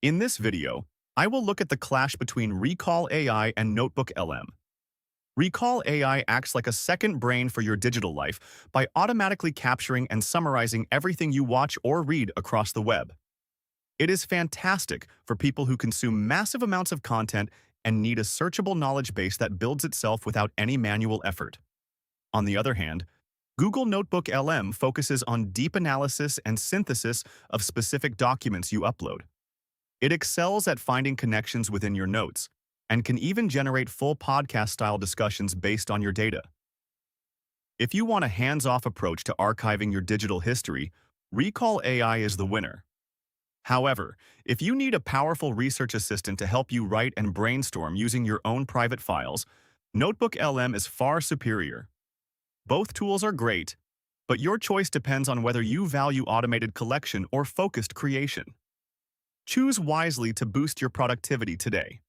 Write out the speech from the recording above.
In this video, I will look at the clash between Recall AI and NotebookLM. Recall AI acts like a second brain for your digital life by automatically capturing and summarizing everything you watch or read across the web. It is fantastic for people who consume massive amounts of content and need a searchable knowledge base that builds itself without any manual effort. On the other hand, Google Notebook LM focuses on deep analysis and synthesis of specific documents you upload. It excels at finding connections within your notes and can even generate full podcast-style discussions based on your data. If you want a hands-off approach to archiving your digital history, Recall AI is the winner. However, if you need a powerful research assistant to help you write and brainstorm using your own private files, Notebook LM is far superior. Both tools are great, but your choice depends on whether you value automated collection or focused creation. Choose wisely to boost your productivity today.